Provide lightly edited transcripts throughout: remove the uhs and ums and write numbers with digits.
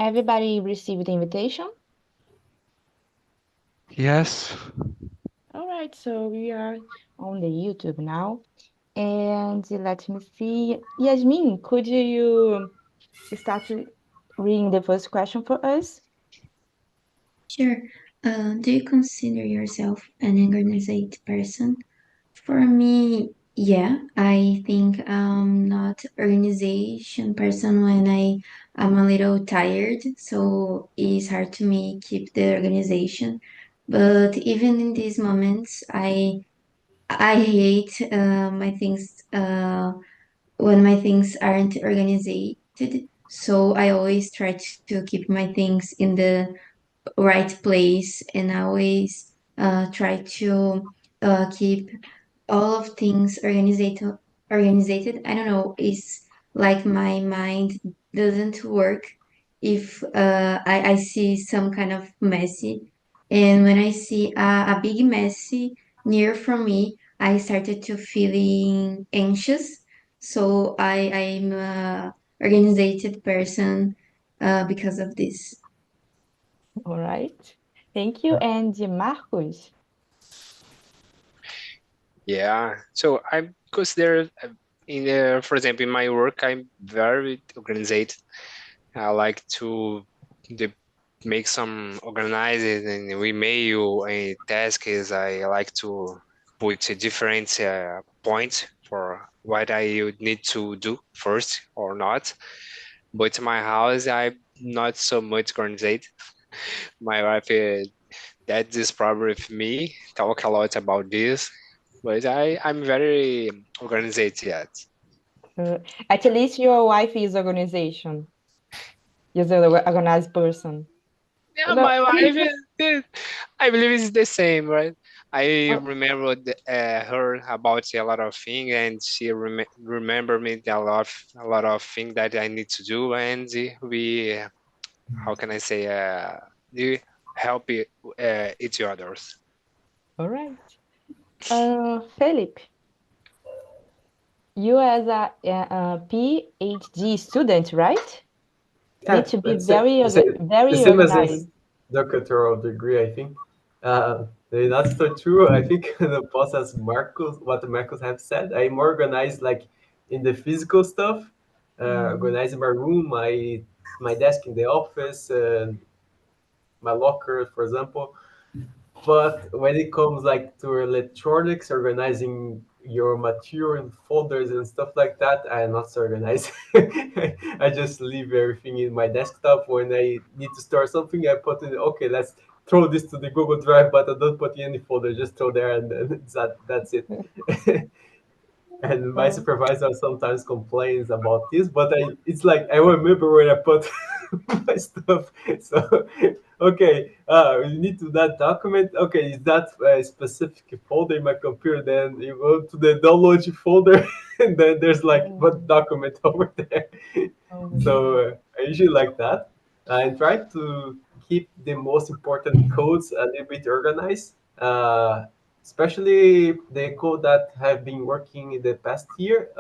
Everybody received the invitation? Yes. All right, so we are on the YouTube now. And let me see. Yasmin, could you start reading the first question for us? Sure. Do you consider yourself an organized person? For me, yeah, I think I'm not organization person when I'm a little tired, so it's hard to me keep the organization. But even in these moments, I hate my things when my things aren't organized. So I always try to keep my things in the right place, and I always try to keep all of things organized. I don't know, it's like my mind doesn't work if I see some kind of messy, and when I see a big messy near from me, I started to feeling anxious. So I'm a organized person because of this. All right. Thank you. And Marcos? Yeah. So I consider for example, in my work, I'm very organized. I like to the, make some organized and email and tasks. I like to put a different points for what I would need to do first or not. But in my house, I'm not so much organized. My wife that is probably with me talk a lot about this, but I'm very organized yet. Uh, at least your wife is organization. Is an organized person. Yeah, No. my wife I believe it's the same, right? I Oh, remember her about a lot of things, and she remember me a lot of things that I need to do, and we, how can I say, we help each others. all right. Felipe, you as a PhD student, right? Need Yeah, to be the very same as this organized. doctoral degree, I think. That's so true. I think the process Marcus, what Marcus have said, I'm organized like in the physical stuff, Mhm. organizing my room, my desk in the office, my locker, for example. But when it comes like to electronics, organizing your material in folders and stuff like that, I'm not so organized. I just leave everything in my desktop. When I need to store something, I put it. Okay, let's throw this to the Google Drive, but I don't put in any folder. Just throw there, and then that's it. And my Oh, supervisor sometimes complains about this, but it's like I remember where I put my stuff. So okay, you need to that document. Okay, is that a specific folder in my computer? Then you go to the download folder, and then there's like what oh, document over there. oh, So yeah. I usually like that. I try to keep the most important codes a little bit organized. Especially the code that have been working in the past year.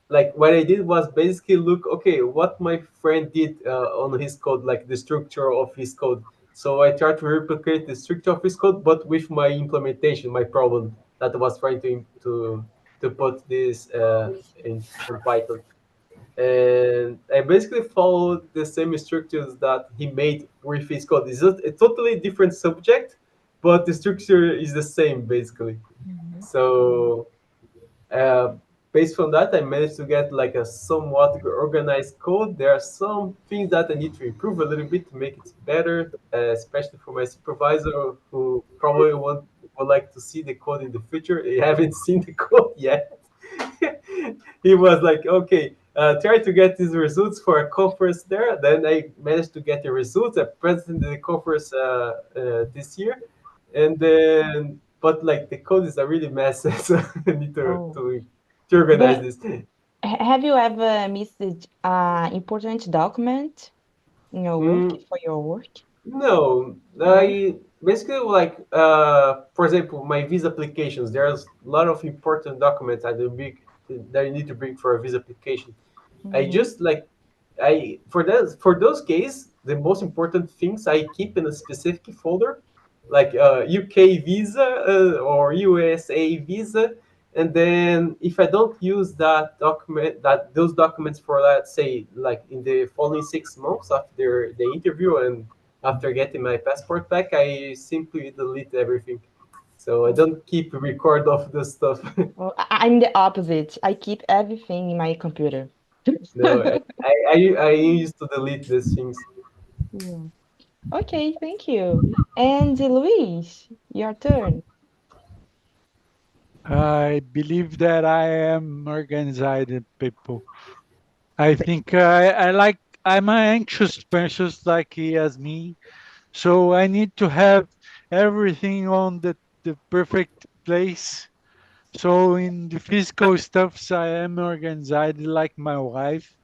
Like what I did was basically look, okay, what my friend did on his code, like the structure of his code. So I tried to replicate the structure of his code, but with my implementation, my problem that I was trying to put this in Python. And I basically followed the same structures that he made with his code. It's a totally different subject, but the structure is the same basically. Mhm. So uh, based on that, I managed to get like a somewhat organized code. There are some things that I need to improve a little bit to make it better, especially for my supervisor who probably would like to see the code in the future. I haven't seen the code yet. He was like, okay, try to get these results for a conference there. Then I managed to get the results. I presented the conference this year, and then but like the code is a really mess, so I need Oh, to organize but this. have you ever missed an important document in your work, Mm, for your work? no, No? I basically like for example, my visa applications. There's a lot of important documents that you need to bring for a visa application. I Mm-hmm. just like I for those cases, the most important things I keep in a specific folder, like UK visa or USA visa, and then if I don't use those documents for, let's say, like in the following 6 months after the interview and after getting my passport back, I simply delete everything. So I Oh, don't keep record of the stuff. well, I'm the opposite. I keep everything in my computer. No, I used to delete these things. Yeah. Okay, thank you. And Luis, your turn. I believe that I am organized people. I think I'm an anxious person like he as me. So I need to have everything on the perfect place. So in the physical stuffs, I am organized like my wife.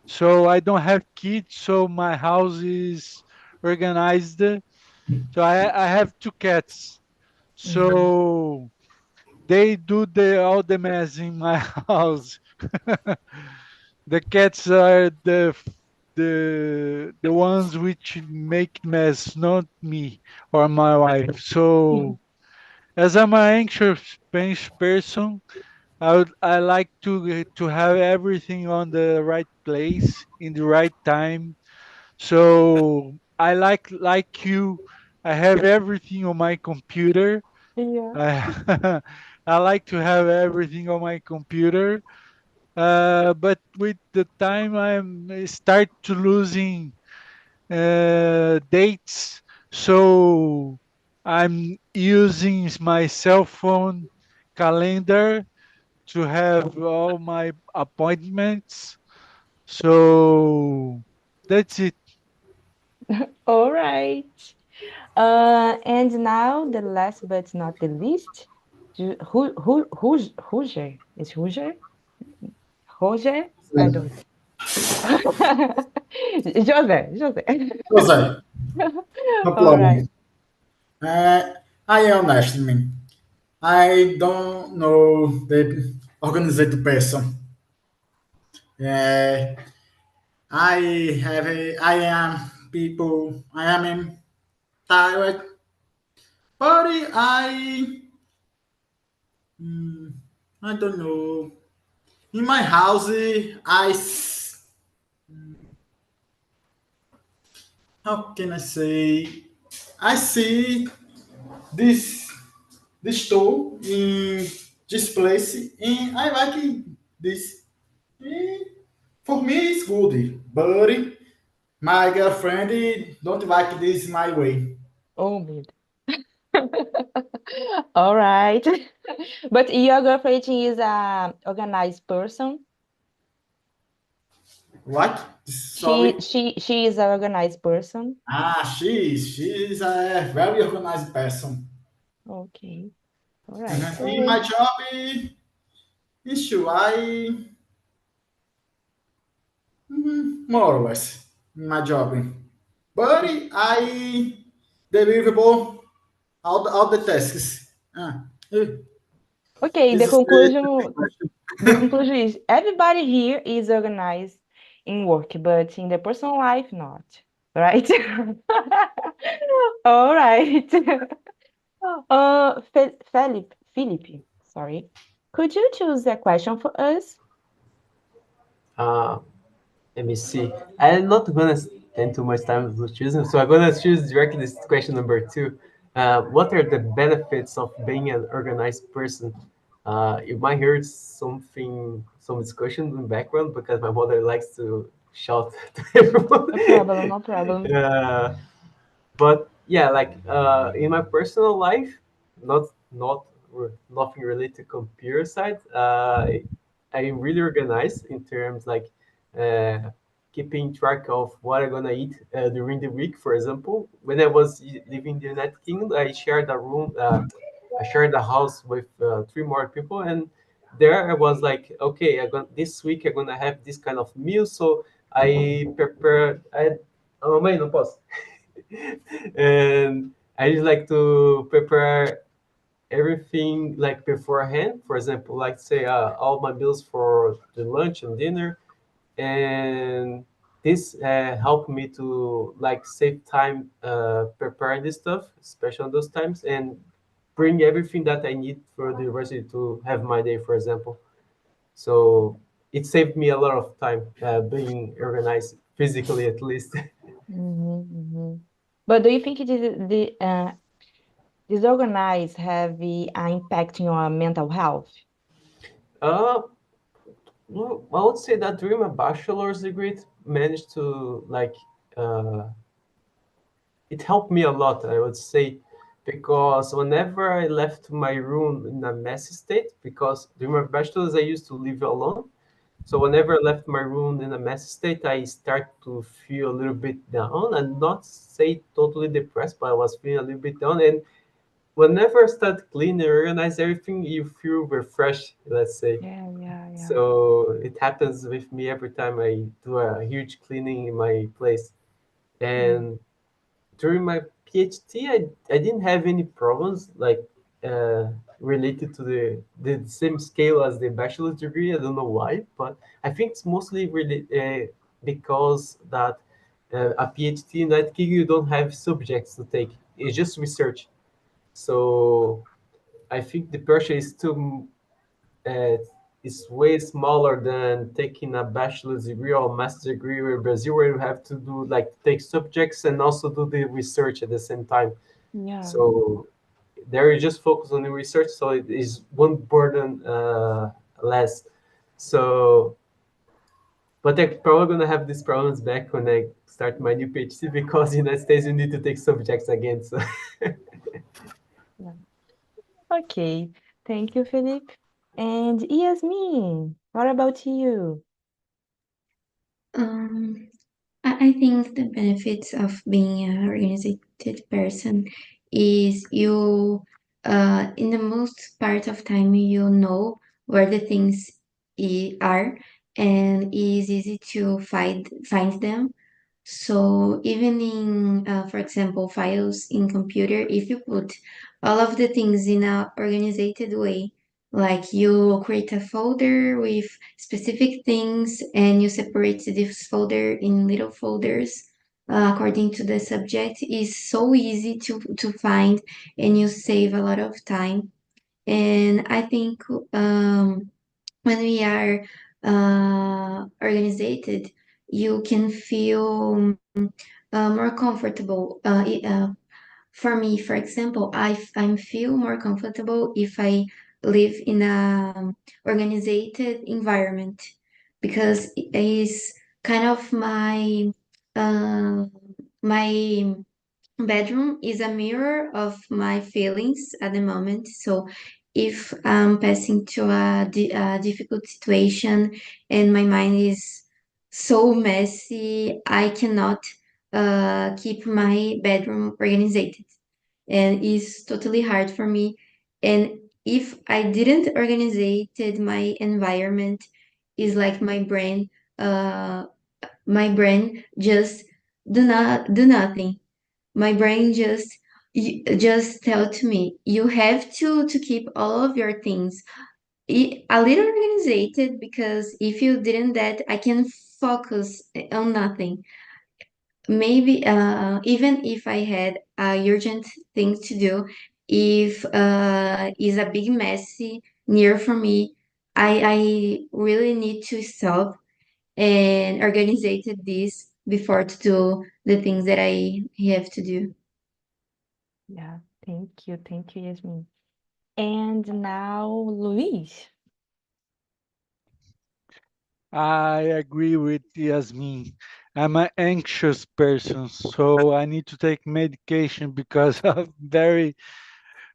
So I don't have kids, so my house is organized. So I have two cats. Mhm. So they do all the mess in my house. The cats are the ones which make mess, not me or my wife. So as I'm an anxious person, I like to have everything on the right place in the right time. So I like you. I have everything on my computer. Yeah. I, I like to have everything on my computer. But with the time, I start to losing dates. So I'm using my cell phone calendar to have all my appointments. So that's it. All right. And now the last but not the least, Roger? Is Roger? Roger? I don't. José. José, no All right. problem. Uh, I am honest, man. I don't know the organized person. Uh, I am people, I am in tired, but I don't know. In my house, how can I say? I see this this store in this place, and I like this. And for me, it's good, but my girlfriend don't like this my way. Oh, meu All right. But your girlfriend is a organized person. What? She Sorry. she she is an organized person. She's a very organized person. Okay. All right. In my So job, issue, more or less in my job, but I deliverable all the tasks. Eh, okay, this is the conclusion is everybody here is organized in work, but in the personal life, not. Right? All right. Philip, sorry. Could you choose a question for us? Uh, Let me see. I'm not gonna spend too much time with choosing, so I'm gonna choose directly this question number two. What are the benefits of being an organized person? You might hear some discussion in the background because my mother likes to shout to everyone. No problem, no problem. uh, but yeah, like in my personal life, nothing related to computer side. I'm really organized in terms like uh, keeping track of what I'm gonna eat during the week. For example, when I was living in the United Kingdom, I shared a room. I shared a house with three more people, and there I was like, okay, this week I'm gonna have this kind of meal, so I prepared. Oh, mãe, não posso. And I just like to prepare everything like beforehand. For example, like say all my meals for the lunch and dinner, and this helped me to like save time preparing this stuff, especially on those times, and bring everything that I need for the university to have my day, for example. So it saved me a lot of time being organized physically, at least. Mm-hmm. But do you think the disorganized have an impact on your mental health? uh, well, I would say that during my bachelor's degree, it managed to like uh, it helped me a lot, I would say, because whenever I left my room in a messy state, because during my bachelor's I used to live alone. So whenever I left my room in a messy state, I start to feel a little bit down and not say totally depressed, but I was feeling a little bit down. And whenever I start clean and organize everything, you feel refreshed, let's say. Yeah, yeah, yeah. So it happens with me every time I do a huge cleaning in my place. Mm. And during my PhD, I didn't have any problems like uh, related to the same scale as the bachelor's degree. I don't know why, but I think it's mostly really because that a PhD in that you don't have subjects to take. It's just research. So I think the pressure is too uh, is way smaller than taking a bachelor's degree or master's degree in Brazil, where you have to do like take subjects and also do the research at the same time. Yeah, So there you just focus on the research, so it is one burden less. So, but I'm probably gonna have these problems back when I start my new PhD because in the United States you need to take subjects again. So yeah. Okay. Thank you, Felipe. And Yasmin, what about you? Um, I think the benefits of being an organized person is you, in the most part of time, you know where the things are, and it is easy to find them. So even in, for example, files in computer, if you put all of the things in a organized way, like you create a folder with specific things and you separate this folder in little folders according to the subject, is so easy to find and you save a lot of time. And I think when we are organized, you can feel more comfortable. For me, for example, I feel more comfortable if I live in a organized environment because it is kind of uh, my bedroom is a mirror of my feelings at the moment. So if I'm passing to a difficult situation and my mind is so messy, I cannot keep my bedroom organized. And it's totally hard for me. And if I didn't organize my environment, is like uh, my brain just do nothing. My brain just tell to me you have to keep all of your things a little organized, because if you didn't that I can focus on nothing. Maybe even if I had a urgent thing to do, if is a big messy near for me, I really need to stop and organize this before to do the things that I have to do. Yeah, thank you. Thank you, Yasmin. And now, Luis. I agree with Yasmin. I'm an anxious person, so I need to take medication because I'm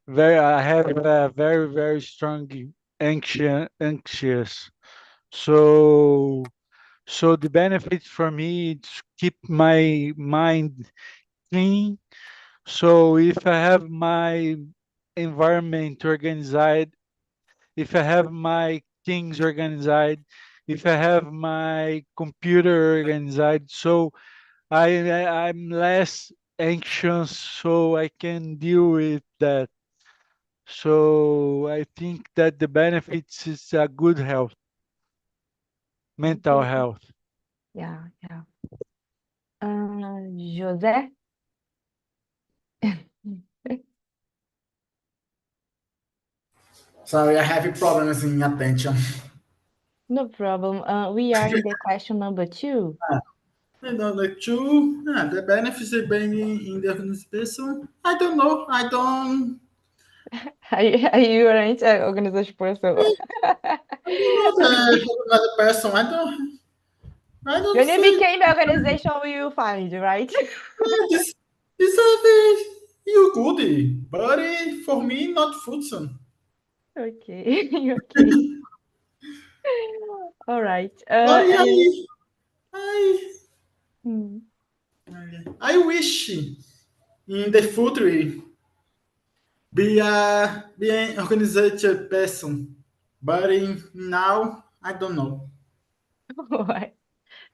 I have a very strong anxious. So, so the benefits for me is keep my mind clean. So if I have my environment organized, if I have my things organized, if I have my computer organized, so I'm less anxious, so I can deal with that. So I think that the benefits is a good health, mental Mhm. health. Yeah, yeah. José? Sorry, I have problems in attention. No problem. We are in the question number two. And number two, the benefits of being in the organization. I don't know. I don't. Are you an organization person? I'm not another person. I don't When you see. became an organization, you find, right? This a very you good, but for me not function. Okay, okay. All right. But And I hmm, I wish in the future be an organized person, but in now I don't know. all right.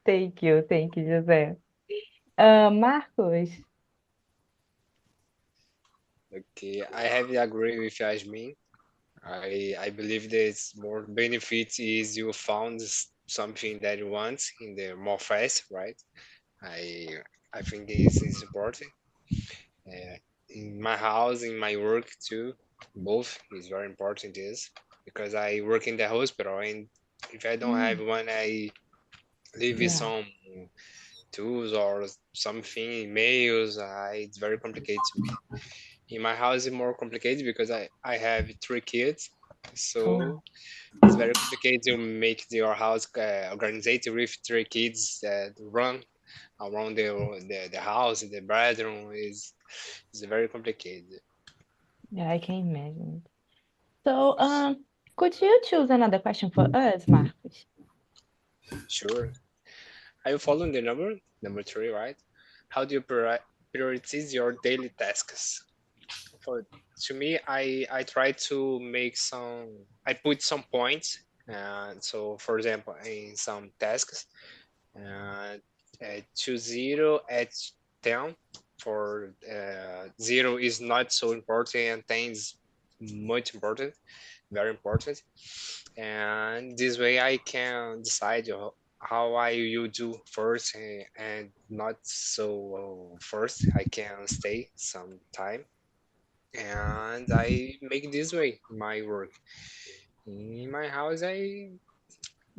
Thank you, José. Marcos. Okay, I have to agree with Yasmin. I believe there's more benefit is you found something that you want in the more fast, right? I I think this is important. Uh, in my house, in my work too, both is very important. Is because I work in the hospital, and if I don't have Mm, one, I leave with yeah. some tools or something, emails. It's very complicated to me. In my house, it's more complicated because I have three kids, Oh, so it's very complicated to make your house organized with three kids that run around the house. The bedroom is very complicated. yeah, I can imagine. So, could you choose another question for us, Marcos? Sure. Are you following the number three, right? How do you prioritize your daily tasks? For to me, I try to make some. I put some points. So, for example, in some tasks, uh, to 0 at 10 for 0 is not so important and 10 is much important, very important. And this way I can decide how I you do first, and not so first I can stay some time, and I make this way my work. In my house I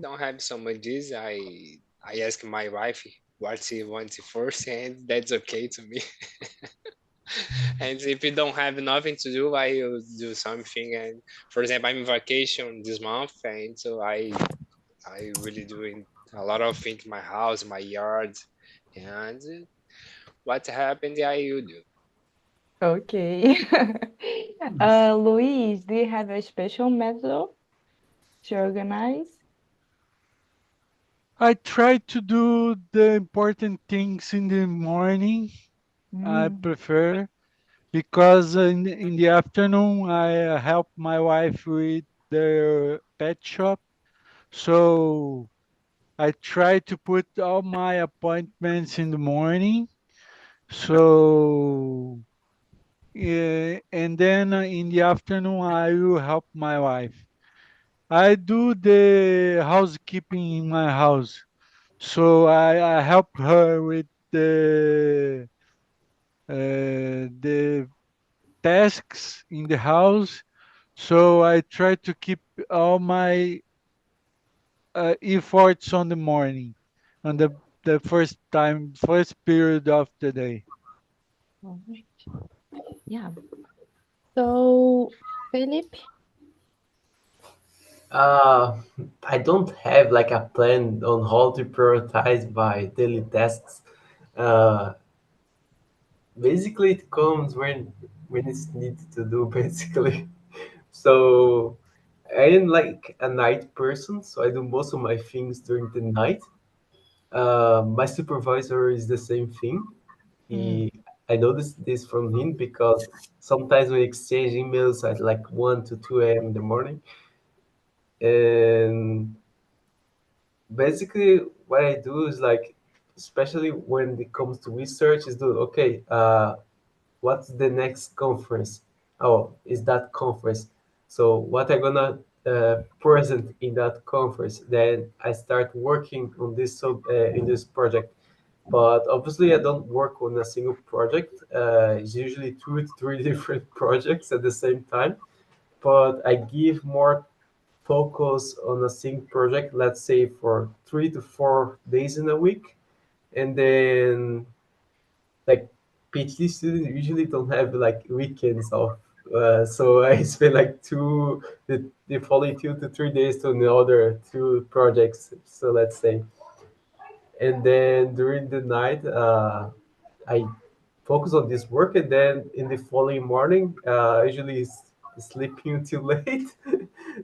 don't have so much this. I ask my wife what she wants first, and that's okay to me. And if you don't have nothing to do, I will do something. And for example, I'm in vacation this month, and so I really doing a lot of things in my house, my yard, and what happened, I will do. Okay. Luis, do you have a special method to organize? I try to do the important things in the morning. I Mm, prefer because in the afternoon I help my wife with the pet shop. So I try to put all my appointments in the morning. So and then in the afternoon I will help my wife. I do the housekeeping in my house. So I help her with the tasks in the house. So I try to keep all my efforts on the morning, on the first period of the day. all right. Yeah. So, Felipe, Uh, I don't have like a plan on how to prioritize my daily tasks. Uh, Basically, it comes when it's needed to do. Basically, so I am like a night person, so I do most of my things during the night. My supervisor is the same thing. mm, He, I noticed this from him because sometimes we exchange emails at like 1 to 2 a.m. in the morning. And basically, what I do is like, especially when it comes to research, is do okay. What's the next conference? Oh, is that conference? So what I'm gonna present in that conference? Then I start working on this in this project. But obviously, I don't work on a single project. It's usually two to three different projects at the same time. But I give more focus on a single project, let's say for 3 to 4 days in a week, and then like PhD students usually don't have like weekends off. So I spend like the following 2 to 3 days to another two projects. So let's say, and then during the night, I focus on this work, and then in the following morning, usually sleeping until late.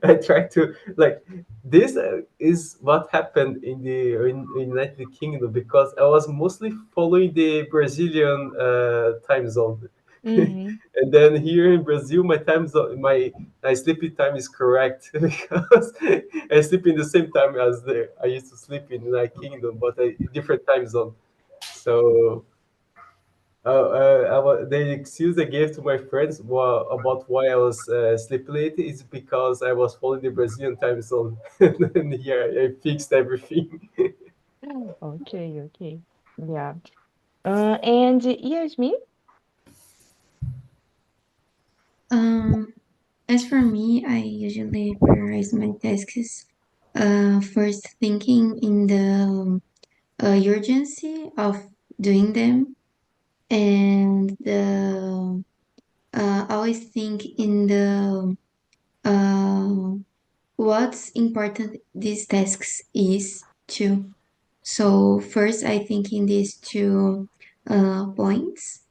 I try to like this is what happened in United Kingdom because I was mostly following the Brazilian time zone. Mm-hmm. And then here in Brazil, my time zone, my sleeping time is correct because I sleep in the same time as I used to sleep in United Kingdom, but a different time zone. So the excuse I gave to my friends about why I was sleeping late is because I was following the Brazilian time zone, and yeah, I fixed everything. Okay, okay. Yeah. And Yasmin? Um, as for me, I usually prioritize my tasks first thinking in the urgency of doing them and always think in the uh, what's important these tasks is too. So first I think in these two points,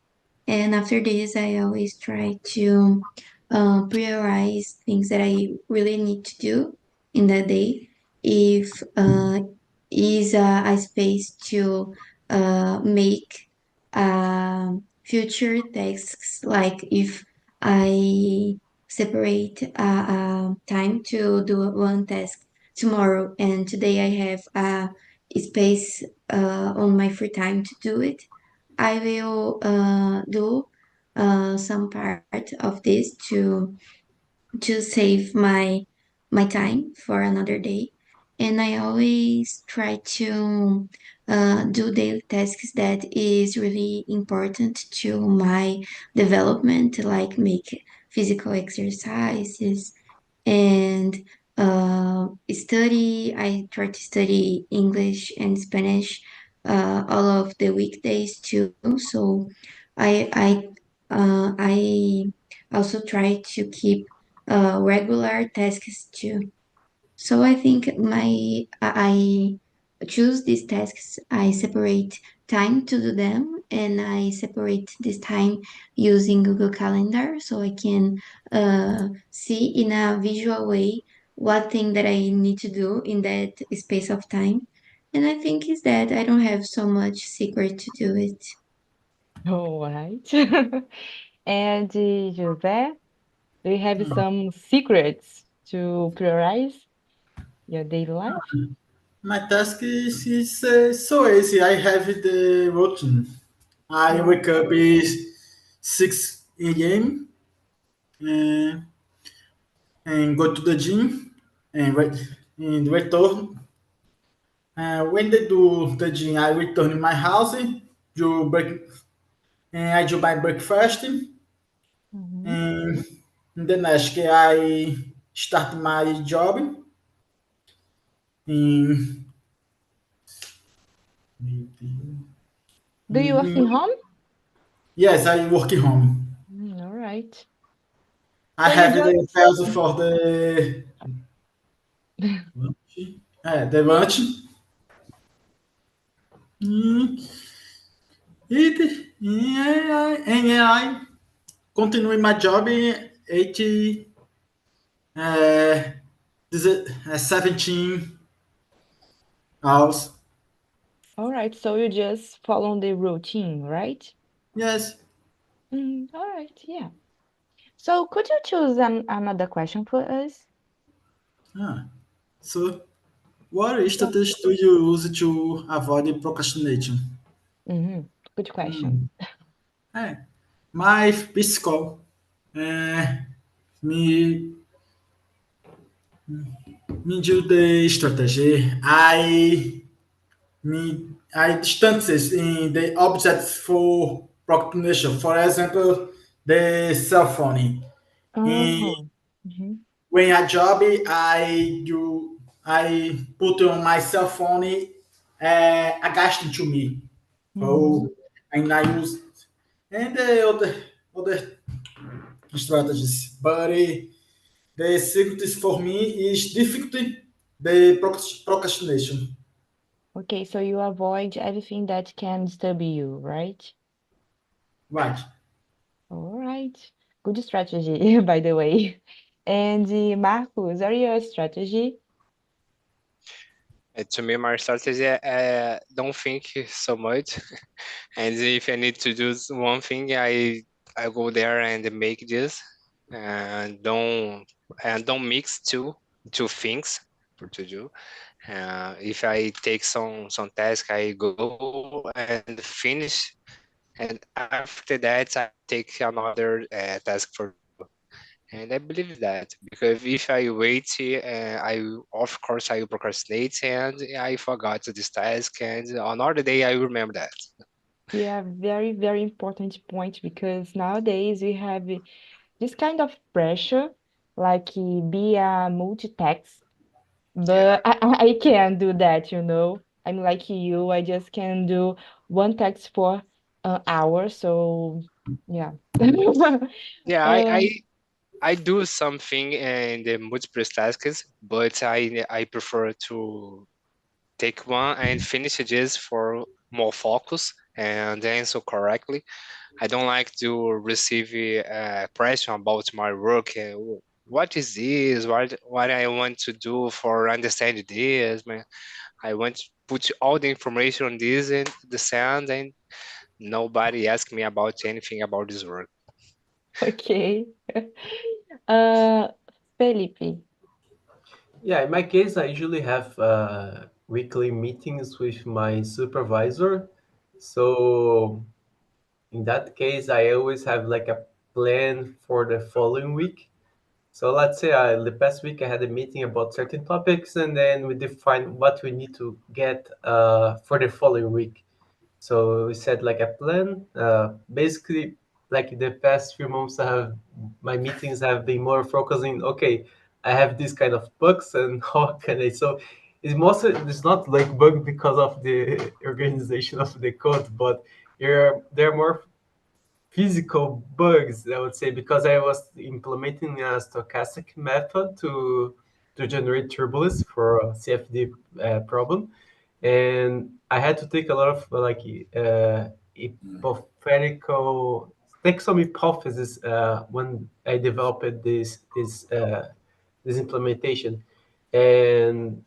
and after this I always try to prioritize things that I really need to do in the day. If is a space to make future tasks, like if I separate time to do one task tomorrow and today I have a space on my free time to do it, I will do some part of this to save my time for another day. And I always try to do daily tasks that is really important to my development, like make physical exercises and study. I try to study English and Spanish all of the weekdays too. So I also try to keep regular tasks too. So I think I choose these tasks. I separate time to do them, and I separate this time using Google Calendar so I can see in a visual way what thing that I need to do in that space of time. And I think is that I don't have so much secret to do it. All right. And José, do you have some secrets to prioritize your daily life? My task is so easy. I have the routine. I Yeah. wake up is 6 a.m. and, and go to the gym and return. When they do the gym, I return in my house, do break, and I do my breakfast, Mm-hmm. and then I start my job. In, Do you work in home? yes, I work at home. All right. I So you have the just files for the lunch. Mm, and I continue my job in 80, uh, 17 hours. all right. So you just follow the routine, right? Yes. All right. Yeah. So could you choose another question for us? Ah, so, what Yeah. strategies do you use to avoid procrastination? Mm-hmm. Good question. É, my physical uh, me me do the strategy. I me distances in the objects for procrastination. For example, the cell phone. In Uh-huh. Mm-hmm. when I job, I put on my cell phone against to me. Mm-hmm. So and I use and the other strategies. But the secret for me is difficult the procrastination. Okay, so you avoid everything that can disturb you, right? Right. All right. Good strategy, by the way. And Marcos, are your strategy? To me, my strategy, don't think so much. And if I need to do one thing, I go there and make this, and don't mix two things for to do. If I take some task, I go and finish, and after that, I take another task for to do. And I believe that because if I wait, I of course I will procrastinate and I forgot this task, and another day I remember that. Yeah, very, very important point because nowadays we have this kind of pressure, like be a multitask, Yeah. but I can't do that, you know. I'm like you, I just can do one text for an hour, so yeah. Yeah, Uh, I do something in the multiple tasks, but I prefer to take one and finish it just for more focus and answer correctly. I don't like to receive pressure about my work. What is this? What I want to do for understand this, man? I want to put all the information on this and the sound, and nobody ask me about anything about this work. okay. Uh, Felipe. Yeah, in my case, I usually have weekly meetings with my supervisor. So in that case, I always have like a plan for the following week. So let's say the past week I had a meeting about certain topics, and then we define what we need to get for the following week. So we set like a plan. Basically, like the past few months, my meetings have been more focusing. Okay, I have this kind of bugs, and how can I? So it's not like bug because of the organization of the code, but they're more physical bugs, I would say, because I was implementing a stochastic method to generate turbulence for a CFD problem, and I had to take a lot of hypothetical, take some hypotheses when I developed this implementation, and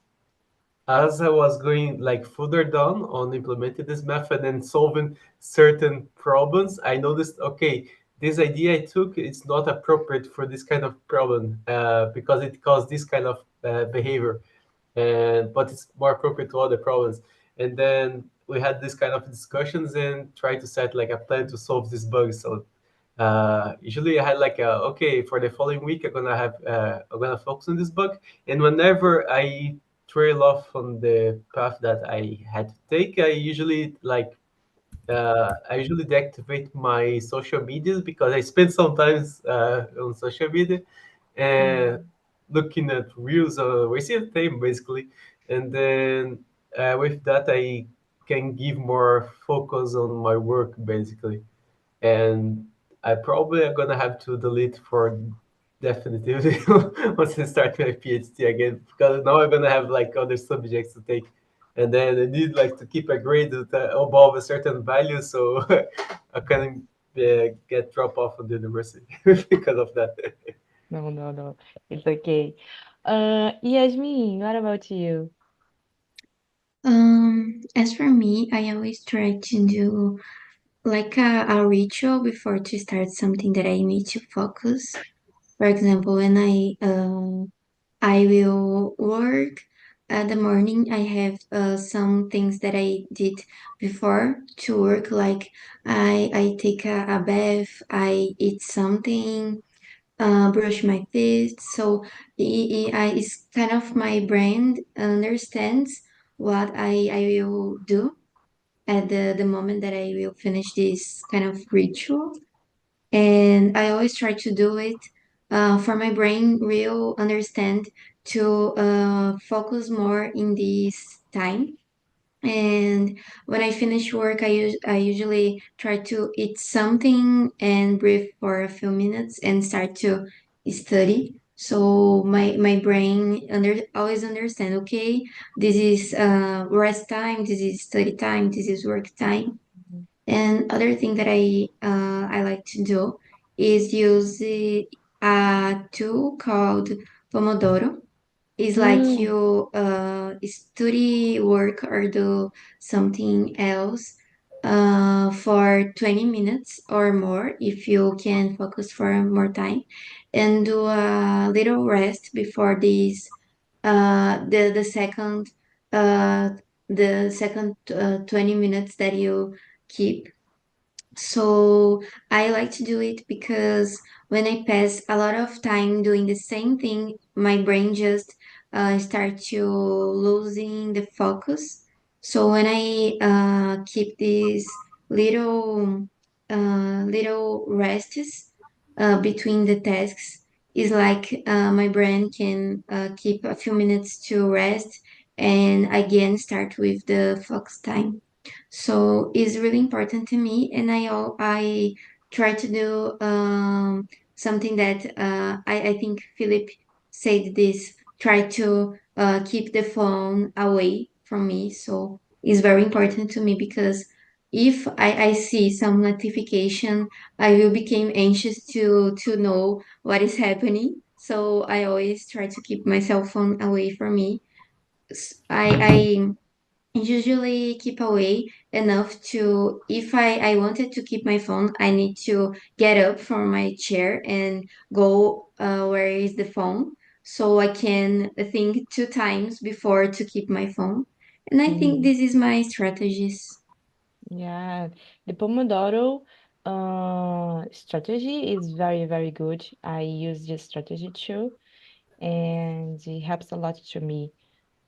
as I was going like further down on implementing this method and solving certain problems, I noticed, okay, this idea I took is not appropriate for this kind of problem because it caused this kind of behavior, and but it's more appropriate to other problems. And then we had this kind of discussions and try to set like a plan to solve this bug. So usually I had like okay, for the following week I'm gonna focus on this bug, and whenever I trail off on the path that I had to take, I usually deactivate my social medias because I spend sometimes on social media and Mm, looking at reels or wasting time basically, and then with that I can give more focus on my work basically, and I probably am gonna have to delete for definitively once I start my PhD again because now I'm gonna have like other subjects to take, and then I need like to keep a grade above a certain value, so I can get drop off from the university because of that. no, no, no. It's okay. Yasmin, what about you? As for me, I always try to do like a ritual before to start something that I need to focus. For example, when I will work at the morning, I have some things that I did before to work, like I take a bath, I eat something, brush my teeth. So it's kind of my brain understands what I will do. at the moment that I will finish this kind of ritual. And I always try to do it for my brain will understand to focus more in this time. And when I finish work, I usually try to eat something and breathe for a few minutes and start to study. So my brain always understand, okay, this is rest time, this is study time, this is work time. And other thing that I like to do is use a tool called Pomodoro. It's like Mm, you study, work, or do something else for 20 minutes or more if you can focus for more time, and do a little rest before this uh, the the second uh, the second 20 minutes that you keep. So I like to do it because when I pass a lot of time doing the same thing, my brain just start to losing the focus. So when I keep these little rests between the tasks, is like my brain can keep a few minutes to rest and again start with the focus time. So it's really important to me, and I try to do something that I think Philip said this. Try to keep the phone away from me. So it's very important to me because if I see some notification, I will become anxious to know what is happening. So I always try to keep my cell phone away from me. I usually keep away enough to if I wanted to keep my phone, I need to get up from my chair and go where is the phone, so I can think two times before to keep my phone. And I think mhm. this is my strategies. Yeah, the Pomodoro strategy is very, very good. I use this strategy too, and it helps a lot to me.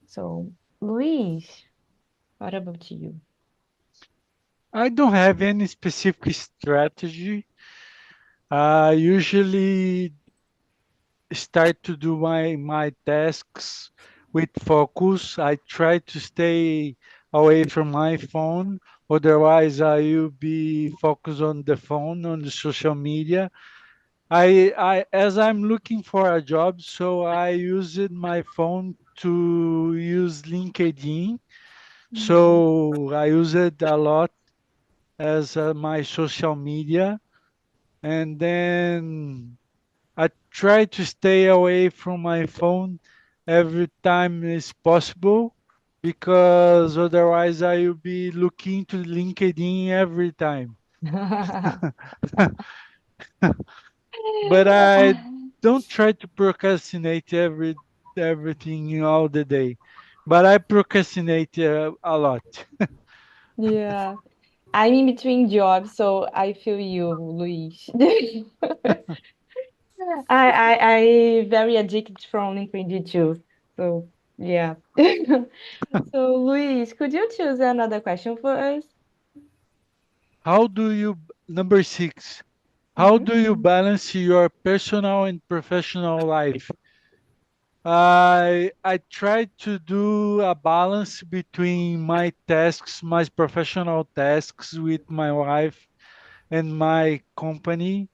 So, Luis, what about you? I don't have any specific strategy. I usually start to do my tasks with focus. I try to stay away from my phone. Otherwise, I will be focused on the phone, on the social media. I as I'm looking for a job, so I used my phone to use LinkedIn. Mhm. So I use it a lot as my social media, and then I try to stay away from my phone every time is possible because otherwise I will be looking to LinkedIn every time. But I don't try to procrastinate everything all the day. But I procrastinate a lot. Yeah, I'm in between jobs, so I feel you, Luis. I very addicted from LinkedIn too. So yeah. So Luis, could you choose another question for us? How do you Number 6? How Mhm. do you balance your personal and professional life? I try to do a balance between my tasks, my professional tasks with my wife and my company,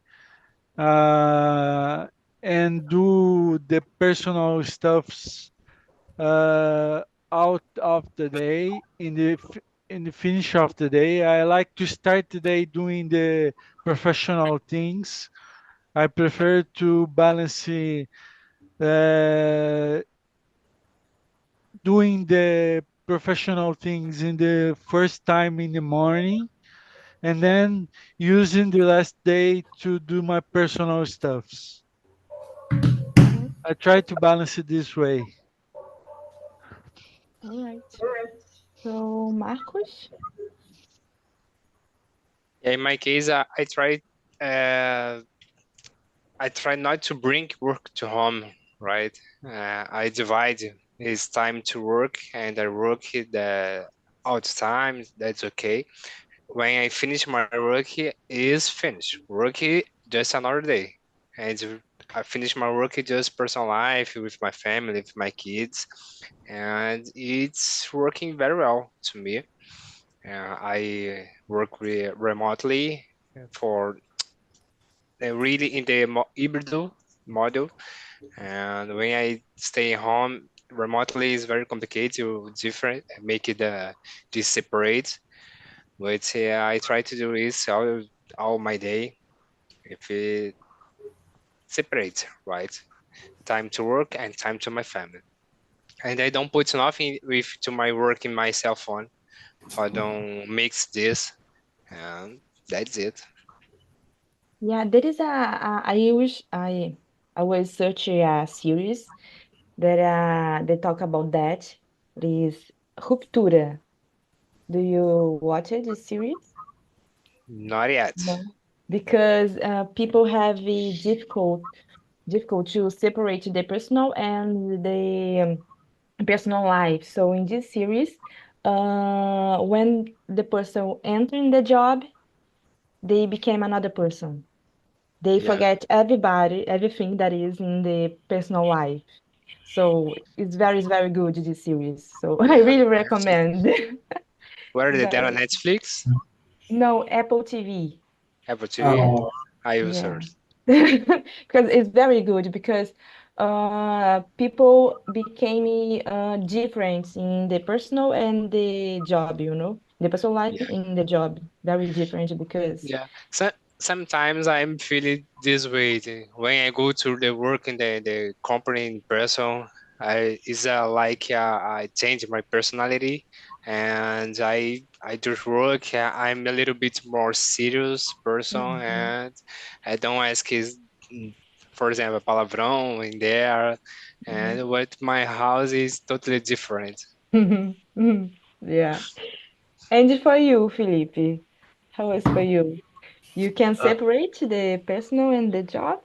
uh, and do the personal stuffs uh, out of the day. In the finish of the day, I like to start the day doing the professional things. I prefer to balance doing the professional things in the first time in the morning, and then using the last day to do my personal stuffs. Mhm. I try to balance it this way. All right. So Marcos? Yeah, in my case, uh, I try not to bring work to home, right? I divide his time to work, and I work all the time. That's okay. When I finish my work, is finished. Work just another day, and I finish my work just personal life with my family, with my kids, and it's working very well to me. I work remotely for really in the hybrid model, and when I stay home remotely, it's very complicated to different make it this separate. But I try to do this all my day if it separates, right? Time to work and time to my family. And I don't put nothing with to my work in my cell phone. I don't mix this, and that's it. Yeah, there is I wish I was searching a series that they talk about that. It is Ruptura. Do you watch it, this series? Not yet. No. Because people have a difficult to separate the personal and the personal life. So in this series, when the person entering the job, they became another person. They Yeah, forget everybody, everything that is in the personal life. So it's very good, this series. So I yeah. really I have to. recommend. Where is that on Very. Netflix? No, Apple TV. Apple TV. Oh, I use Yeah. hers. Because it's very good because people became different in the personal and the job, the personal life Yeah. in the job. Very different because Yeah, so sometimes I'm feeling this way when I go to the work in the company in person. I is like I change my personality, and I just work. I'm a little bit more serious person, Mhm. and I don't ask his, for example, palavrão in there, and what my house is totally different. Mhm. Yeah. And for you, Felipe, how is for you? You can Uh, separate the personal and the job?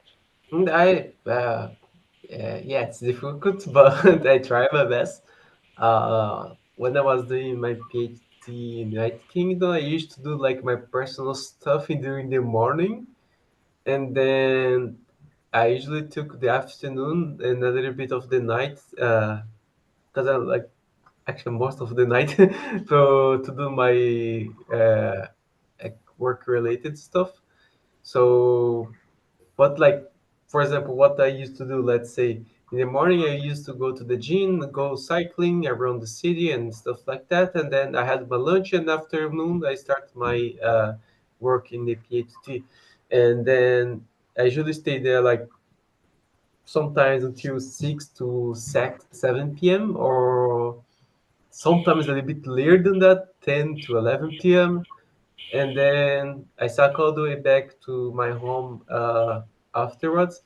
yeah, it's difficult, but I try my best. When I was doing my PhD in United Kingdom, I used to do like my personal stuff during the morning, and then I usually took the afternoon and a little bit of the night, because I like actually most of the night to do my work related stuff. So, but like, for example, what I used to do, let's say in the morning, I used to go to the gym, go cycling around the city and stuff like that. And then I had my lunch, and afternoon, I start my work in the PhD. And then I usually stay there like sometimes until 6 to 7 p.m. or sometimes a little bit later than that, 10 to 11 p.m. And then I cycle all the way back to my home afterwards.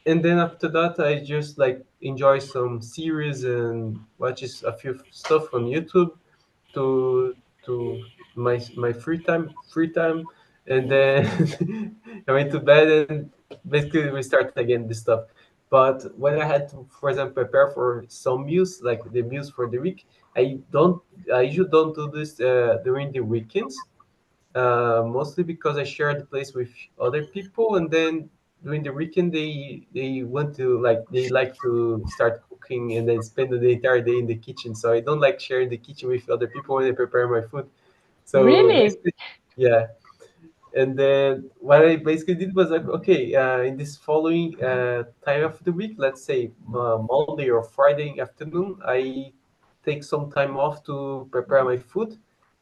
And then after that, I just like enjoy some series and watches a few stuff on YouTube to my free time, and then I went to bed and basically we start again this stuff. But when I had to, for example, prepare for some meals, like the meals for the week, I don't I usually don't do this during the weekends, mostly because I share the place with other people, and then during the weekend they want to like they like to start cooking and then spend the entire day in the kitchen. So I don't like sharing the kitchen with other people when I prepare my food. So Really? basically, yeah. And then what I basically did was like, okay, in this following time of the week, let's say Monday or Friday afternoon, I take some time off to prepare my food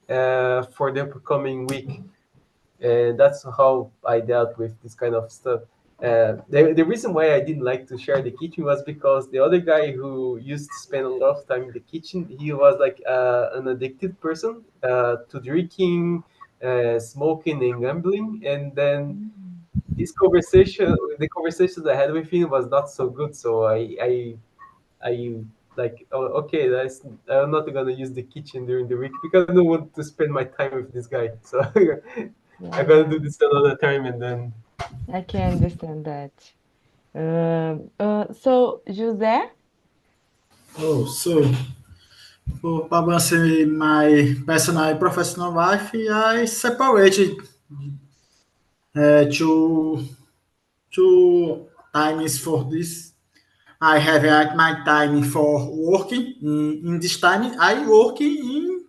for the upcoming week, and that's how I dealt with this kind of stuff. The reason why I didn't like to share the kitchen was because the other guy who used to spend a lot of time in the kitchen, he was like an addicted person to drinking, smoking, and gambling. And then Mm. the conversations I had with him was not so good. So I like, oh, okay, that's I'm not gonna use the kitchen during the week because I don't want to spend my time with this guy. So I gotta Yeah, do this another time, and then I can understand that. So, José? oh, so For balancing my personal and professional life, I separated two times for this. I have my time for working. In this time, I work in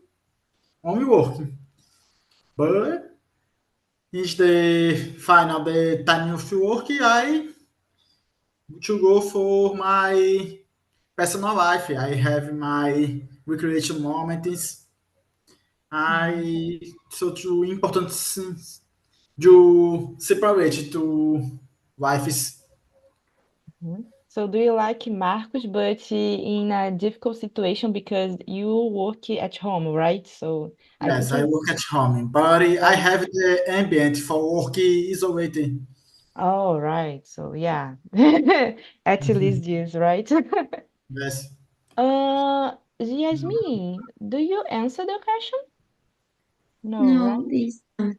only working. But is the final the time of work, I to go for my personal life. I have my recreation moments. Mhm. I so too important to separate to lives. Mhm. So do you like Marcos, but in a difficult situation because you work at home, right? So I Yes, think I work it's at home, but I very, have the ambient for work isolated. oh, right. So yeah, at least this, right? Yes. Yasmin, do you answer the question? No, No, right? it's not.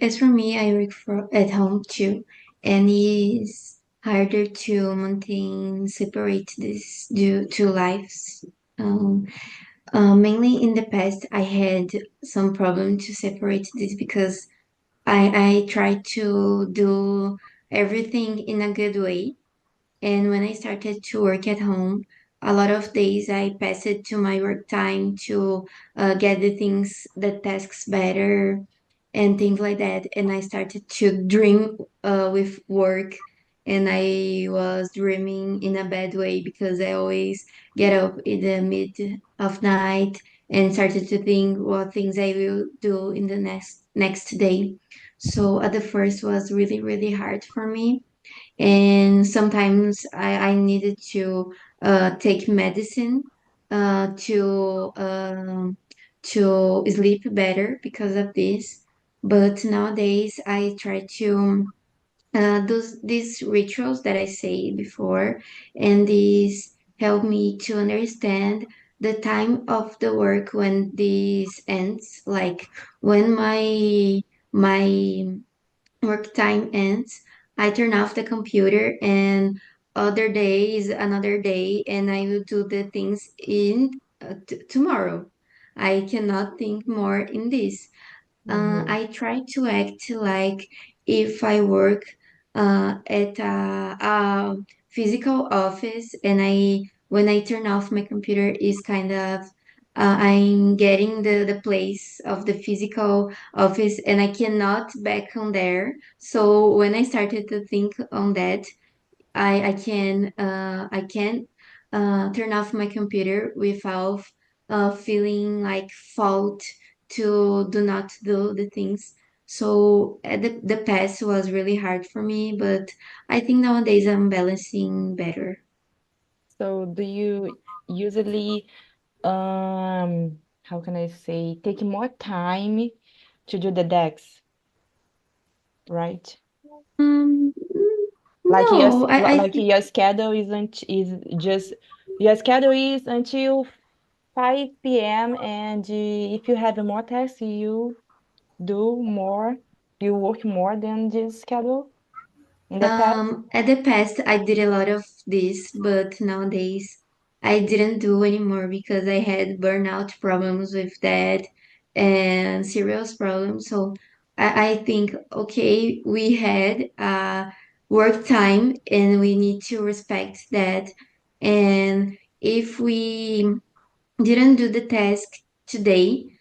As for me, I work at home too, and it's harder to maintain separate these two lives. Um, Mainly in the past, I had some problem to separate this because I tried to do everything in a good way, and when I started to work at home, a lot of days I passed it to my work time to get the tasks better and things like that. And I started to dream with work, and I was dreaming in a bad way because I always get up in the mid of night and started to think what things I will do in the next day. So at the first was really really hard for me, and sometimes I needed to take medicine to sleep better because of this. But nowadays I try to do these rituals that I say before, and these help me to understand the time of the work when this ends, like when my work time ends, I turn off the computer, and other day is another day, and I will do the things in tomorrow. I cannot think more in this. Mm-hmm. I try to act like if I work at a physical office, and when I turn off my computer is kind of I'm getting the place of the physical office, and I cannot back on there. So when I started to think on that, I can turn off my computer without feeling like fault to do not do the things. So the past was really hard for me, but I think nowadays I'm balancing better. So do you usually, how can I say, take more time to do the decks, right? Like No, I like think your schedule isn't is just your schedule is until 5 p.m. and if you have more tasks, you do more, you work more than this schedule in the past. At the past, I did a lot of this, but nowadays I didn't do anymore because I had burnout problems with that and serious problems. So I think, okay, we had work time and we need to respect that. And if we didn't do the task today,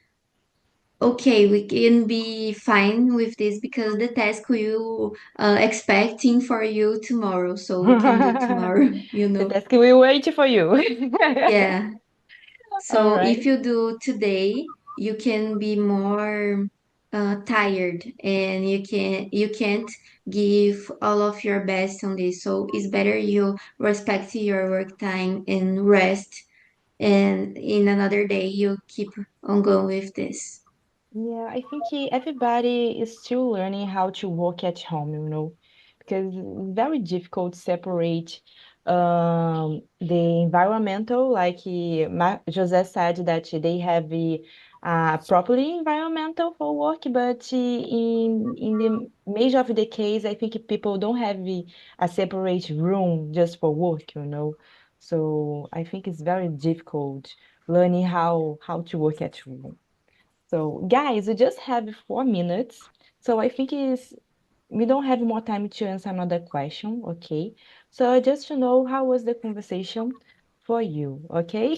okay, we can be fine with this because the task will expecting for you tomorrow, so we can do tomorrow, you The know. task will wait for you. Yeah. All So if right. you do today, you can be more tired, and you can't give all of your best on this. So it's better you respect your work time and rest, and in another day you keep on going with this. Yeah, I think everybody is still learning how to work at home, because it's very difficult to separate the environmental, like José said that they have properly environmental for work, but in the major of the case, I think people don't have a separate room just for work. So I think it's very difficult learning how to work at home. So guys, we just have 4 minutes. So I think we don't have more time to answer another question, okay? So just to know how was the conversation for you, okay?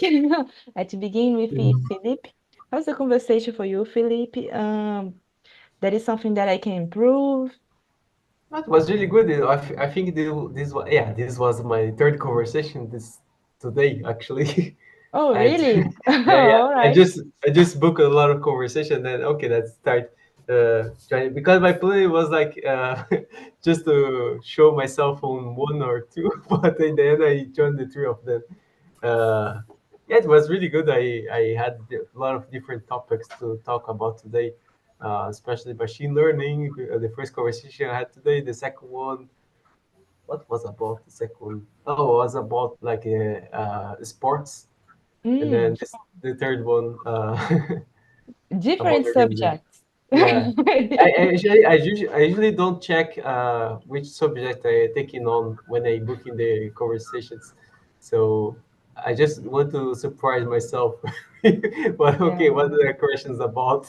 Let's begin with Philip. How's the conversation for you, Philip? That is something that I can improve. That was really good. I think this was my third conversation this today actually. Oh, I really? yeah. All I right. just I just booked a lot of conversation. Then okay, let's start trying because my plan was like just to show myself on one or two, but in the end I joined the three of them. Uh, yeah, it was really good. I had a lot of different topics to talk about today, especially machine learning. The first conversation I had today, the second one, what was about the second one? Oh, it was about like sports, and Mm, then the third one about different organization. subjects. Yeah, I usually don't check which subject I taking on when I book in the conversations, so I just want to surprise myself. But okay, Yeah. what are the questions about?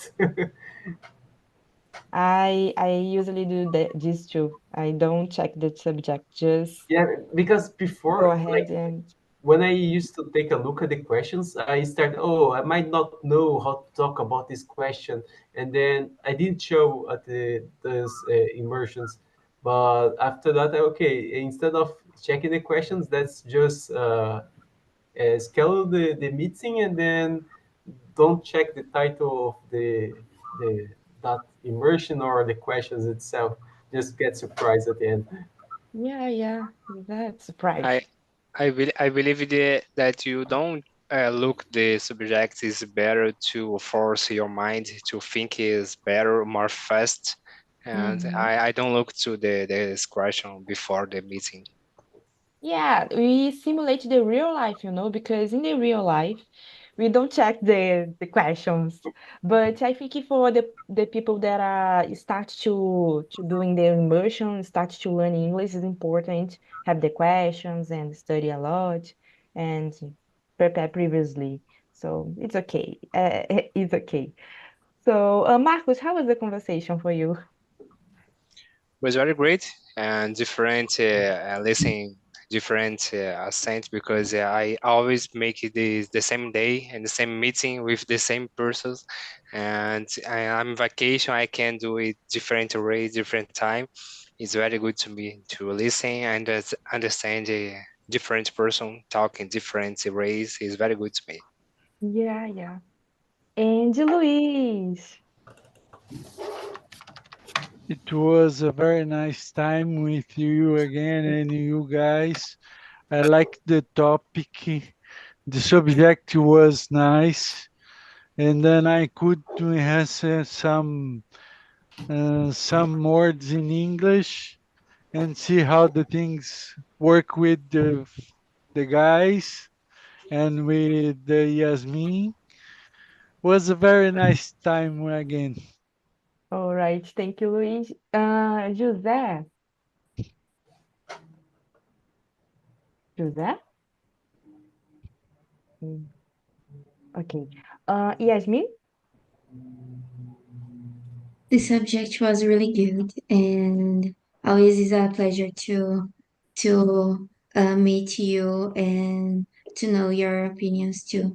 I usually do this too. I don't check the subject, just Yeah, because go before, ahead like and when I used to take a look at the questions, I start, oh, I might not know how to talk about this question, and then I didn't show at those immersions. But after that, okay, instead of checking the questions, let's just schedule the meeting, and then don't check the title of the that immersion or the questions itself. Just get surprised at the end. yeah, yeah, that's surprise. I I believe that you don't look the subject is better to force your mind to think is better, more fast. And Mm-hmm. I don't look to the question before the meeting. Yeah, we simulate the real life, because in the real life, we don't check the questions. But I think for the people that are start to doing their immersion, start to learn English is important, have the questions and study a lot and prepare previously. So it's okay. It's okay. So, Marcos, how was the conversation for you? Was very great and different listening different accent because I always make it the same day and the same meeting with the same persons, and I'm vacation I can do it different way different time. It's very good to me to listen and understand a different person talking different ways is very good to me. Yeah, yeah. And Luis. It was a very nice time with you again and you guys. I like the topic. The subject was nice, and then I could enhance some words in English and see how the things work with the guys and with the Yasmin. Was a very nice time again. All right, thank you, Luis. José. José? Mm, okay. Yasmin? The subject was really good, and always is a pleasure to meet you and to know your opinions too.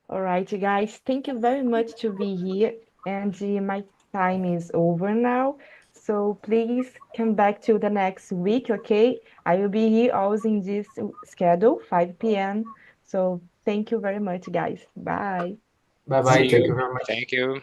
All right, you guys, thank you very much to be here. And my time is over now. So please come back to the next week, okay? I will be here always in this schedule, 5 p.m. So thank you very much, guys. Bye. Bye See bye. See Thank you. you you. very much. Thank you.